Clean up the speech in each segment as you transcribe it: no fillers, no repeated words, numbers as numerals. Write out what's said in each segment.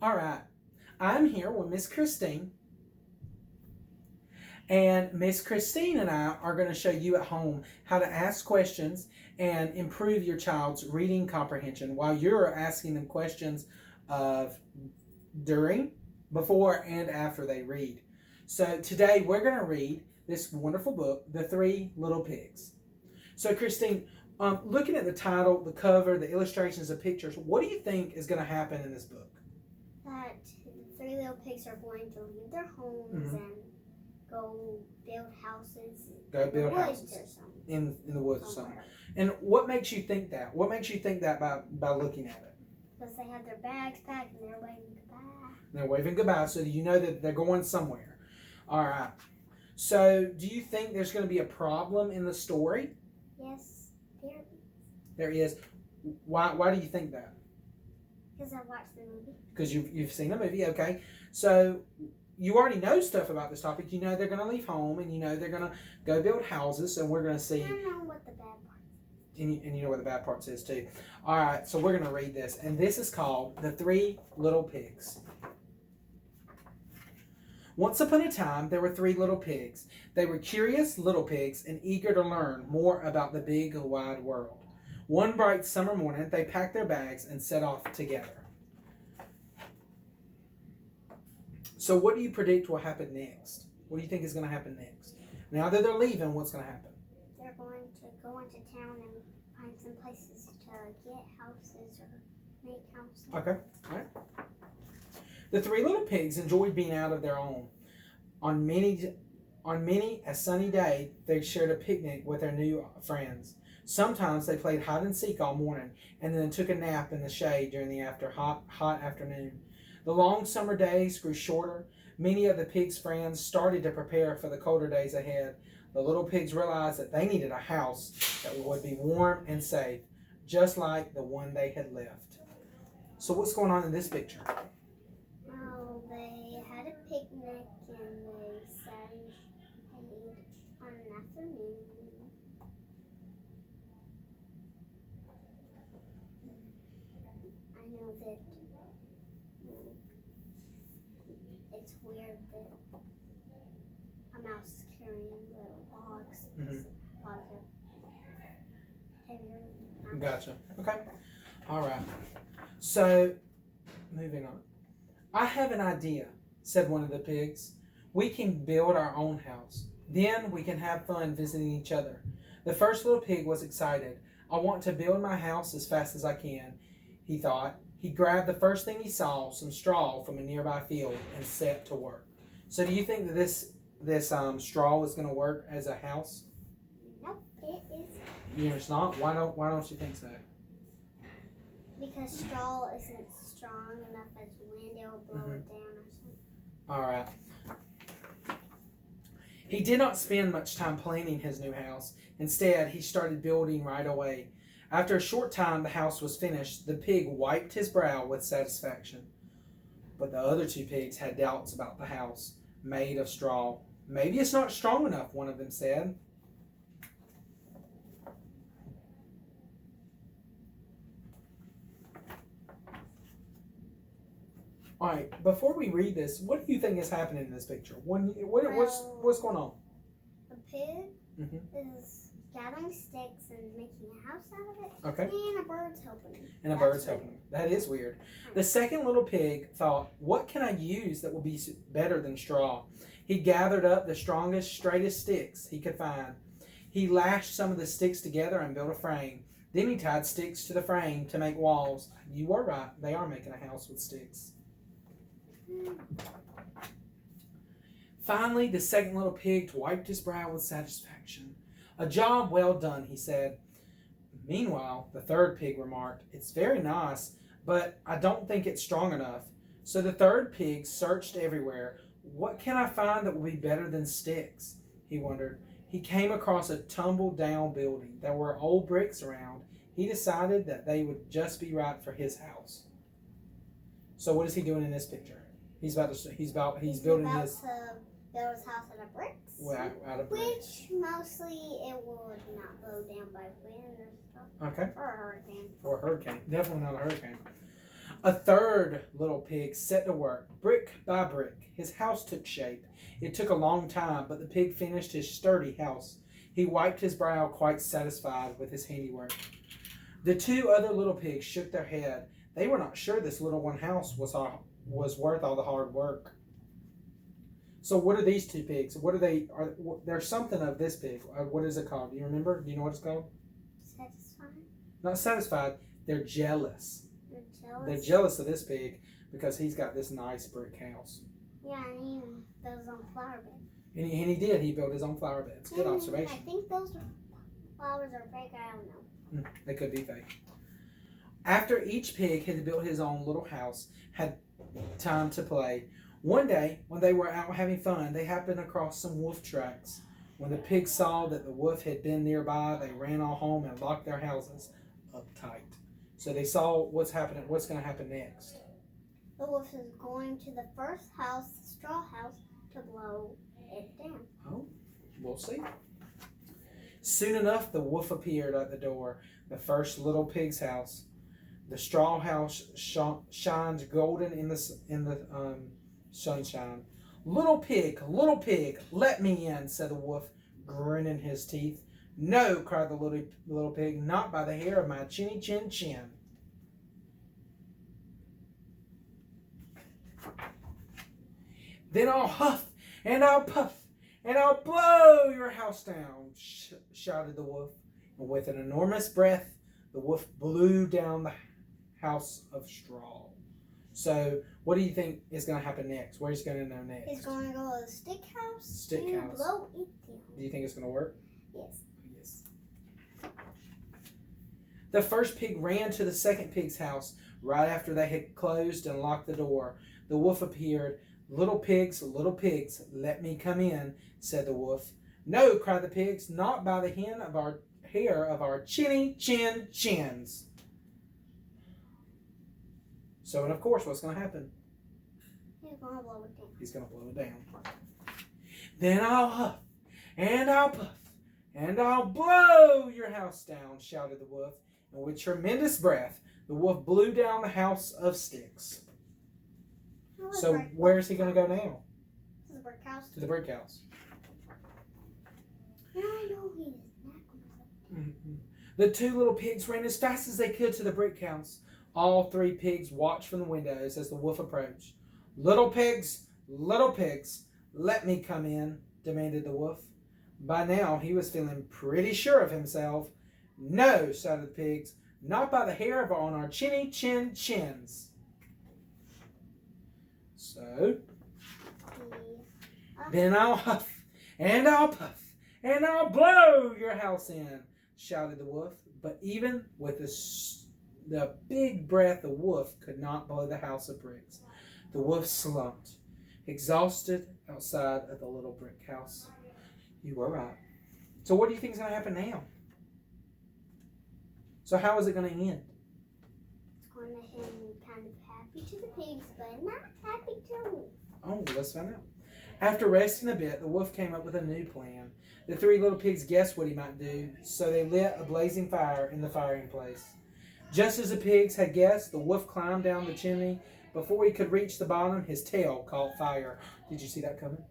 All right. I'm here with Miss Christine. And Miss Christine and I are going to show you at home how to ask questions and improve your child's reading comprehension while you're asking them questions of during, before, and after they read. So today we're going to read this wonderful book, The Three Little Pigs. So Christine, looking at the title, the cover, the illustrations, the pictures, what do you think is going to happen in this book? That the three little pigs are going to leave their homes and go build houses Go in build the woods houses or something. in the woods or something. Somewhere. And what makes you think that? What makes you think that by looking at it? Because they have their bags packed and they're waving goodbye. They're waving goodbye, so you know that they're going somewhere. All right. So, do you think there's going to be a problem in the story? Yes, there. There is. Why do you think that? Because I watched the movie. Because you've seen the movie, okay? So you already know stuff about this topic. You know they're going to leave home, and you know they're going to go build houses, and we're going to see. I don't know what the bad part is. And you know what the bad parts is too. All right, so we're going to read this, and this is called The Three Little Pigs. Once upon a time, there were three little pigs. They were curious little pigs and eager to learn more about the big, wide world. One bright summer morning, they packed their bags and set off together. So what do you predict will happen next? What do you think is going to happen next? Now that they're leaving, what's going to happen? They're going to go into town and find some places to get houses or make houses. Okay, all right. The three little pigs enjoyed being out of their own. On many a sunny day, they shared a picnic with their new friends. Sometimes they played hide and seek all morning, and then took a nap in the shade during the hot afternoon. The long summer days grew shorter. Many of the pigs' friends started to prepare for the colder days ahead. The little pigs realized that they needed a house that would be warm and safe, just like the one they had left. So what's going on in this picture? Well, they had a picnic and they sat and played on an afternoon. I know that it's weird that a mouse is carrying little logs. Logs are heavier than Gotcha. Okay. All right. So, moving on. I have an idea, said one of the pigs. We can build our own house. Then we can have fun visiting each other. The first little pig was excited. I want to build my house as fast as I can, he thought. He grabbed the first thing he saw, some straw from a nearby field, and set to work. So do you think that this straw is going to work as a house? Nope, it is. It's not? Why don't you think so? Because straw isn't strong enough as wind, it'll blow it down or something. All right. He did not spend much time planning his new house. Instead, he started building right away. After a short time, the house was finished. The pig wiped his brow with satisfaction. But the other two pigs had doubts about the house made of straw. Maybe it's not strong enough, one of them said. All right, before we read this, what do you think is happening in this picture? What's going on? The pig is gathering sticks and making a house out of it. Okay. And a bird's helping him. And a bird's helping him. That is weird. The second little pig thought, what can I use that will be better than straw? He gathered up the strongest, straightest sticks he could find. He lashed some of the sticks together and built a frame. Then he tied sticks to the frame to make walls. You were right. They are making a house with sticks. Finally, the second little pig wiped his brow with satisfaction. A job well done, he said. Meanwhile, the third pig remarked, it's very nice, but I don't think it's strong enough. So the third pig searched everywhere. What can I find that will be better than sticks? He wondered. He came across a tumble-down building. There were old bricks around. He decided that they would just be right for his house. So what is he doing in this picture? He's building his to build his house out of bricks. Well, out of bricks. Which mostly it would not blow down by wind or stuff. Okay. Or a hurricane. Or a hurricane. Definitely not a hurricane. A third little pig set to work, brick by brick. His house took shape. It took a long time, but the pig finished his sturdy house. He wiped his brow, quite satisfied with his handiwork. The two other little pigs shook their head. They were not sure this little one house was worth all the hard work. So what are these two pigs? What are they? There's something of this pig. What is it called? Do you remember? Do you know what it's called? Satisfied. Not satisfied. They're jealous. They're jealous. They're jealous of this pig because he's got this nice brick house. Yeah, and he builds on flower beds. And he did. He built his own flower beds. Good observation. I think those flowers are fake. I don't know. They could be fake. After each pig had built his own little house, had time to play, one day when they were out having fun, they happened across some wolf tracks. When the pigs saw that the wolf had been nearby, they ran all home and locked their houses up tight. So they saw what's going to happen next. The wolf is going to the first house, the straw house, to blow it down. Oh, we'll see. Soon enough, the wolf appeared at the door. The first little pig's house. The straw house shines golden in the sunshine. Little pig, let me in," said the wolf, grinning his teeth. "No," cried the little pig, "not by the hair of my chinny chin chin." "Then I'll huff and I'll puff and I'll blow your house down," shouted the wolf. And with an enormous breath, the wolf blew down the house of straw. So, what do you think is going to happen next? Where's he going to go next? He's going to go to the stick house Stick to house. blow it down. Do you think it's going to work? Yes. Yes. The first pig ran to the second pig's house right after they had closed and locked the door. The wolf appeared. Little pigs, let me come in," said the wolf. "No," cried the pigs, "not by the hair of our chinny chin chins." So, and of course, what's going to happen? He's going to blow it down. He's going to blow it down. "Then I'll huff and I'll puff and I'll blow your house down," shouted the wolf. And with tremendous breath, the wolf blew down the house of sticks. So where's he going to go now? To the brick house. To the brick house. Now I know he's not going to. The two little pigs ran as fast as they could to the brick house. All three pigs watched from the windows as the wolf approached. Little pigs, let me come in," demanded the wolf. By now, he was feeling pretty sure of himself. "No," shouted the pigs, "not by the hair on our chinny chin chins." So, "Then I'll huff and I'll puff and I'll blow your house in," shouted the wolf. But even with the big breath, the wolf could not blow the house of bricks. The wolf slumped, exhausted, outside of the little brick house. You were right. So what do you think is going to happen now? So how is it going to end? It's going to end kind of happy to the pigs, but not happy to me. Oh, let's find out. After resting a bit, the wolf came up with a new plan. The three little pigs guessed what he might do, so they lit a blazing fire in the firing place. Just as the pigs had guessed, the wolf climbed down the chimney. Before he could reach the bottom, his tail caught fire. Did you see that coming?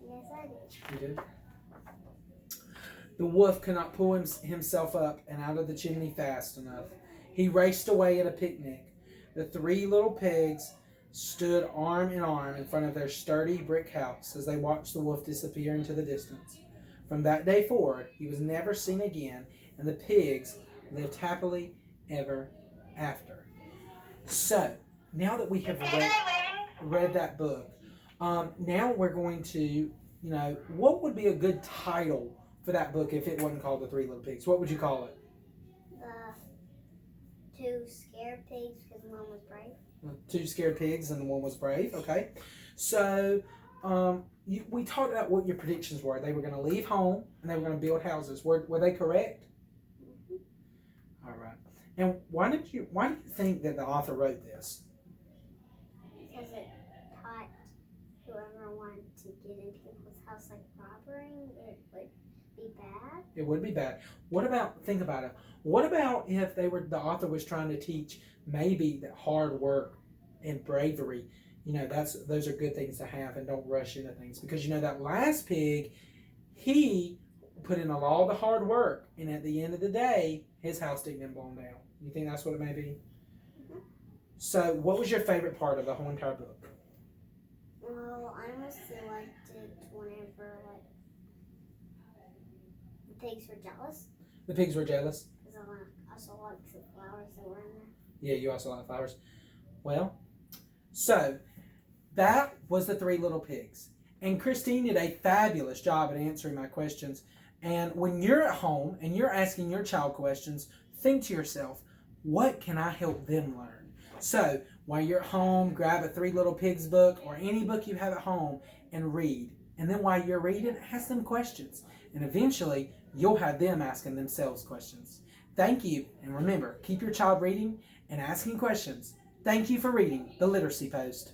Yes, I did. You did? The wolf could not pull himself up and out of the chimney fast enough. He raced away at a picnic. The three little pigs stood arm in arm in front of their sturdy brick house as they watched the wolf disappear into the distance. From that day forward, he was never seen again, and the pigs lived happily ever after. So, now that we have read that book, now we're going to, what would be a good title for that book if it wasn't called The Three Little Pigs? What would you call it? The Two Scared Pigs, because one was brave. Two Scared Pigs and the one was brave. Okay. So, we talked about what your predictions were. They were going to leave home and they were going to build houses. Were they correct? Mm-hmm. All right. And why do you think that the author wrote this? Because it taught whoever wanted to get into people's house like robbery, it would be bad. It would be bad. What about, think about it, what about if the author was trying to teach maybe that hard work and bravery, those are good things to have, and don't rush into things. Because that last pig, he put in all the hard work, and at the end of the day, his house didn't get blown down. You think that's what it may be? Mm-hmm. So, what was your favorite part of the whole entire book? Well, I mostly liked it whenever the pigs were jealous. The pigs were jealous? Because I also liked the flowers that were in there. Yeah, you also like flowers. Well, so that was the Three Little Pigs. And Christine did a fabulous job at answering my questions. And when you're at home and you're asking your child questions, think to yourself, what can I help them learn? So while you're at home, grab a Three Little Pigs book or any book you have at home and read. And then while you're reading, ask them questions. And eventually, you'll have them asking themselves questions. Thank you. And remember, keep your child reading and asking questions. Thank you for reading The Literacy Post.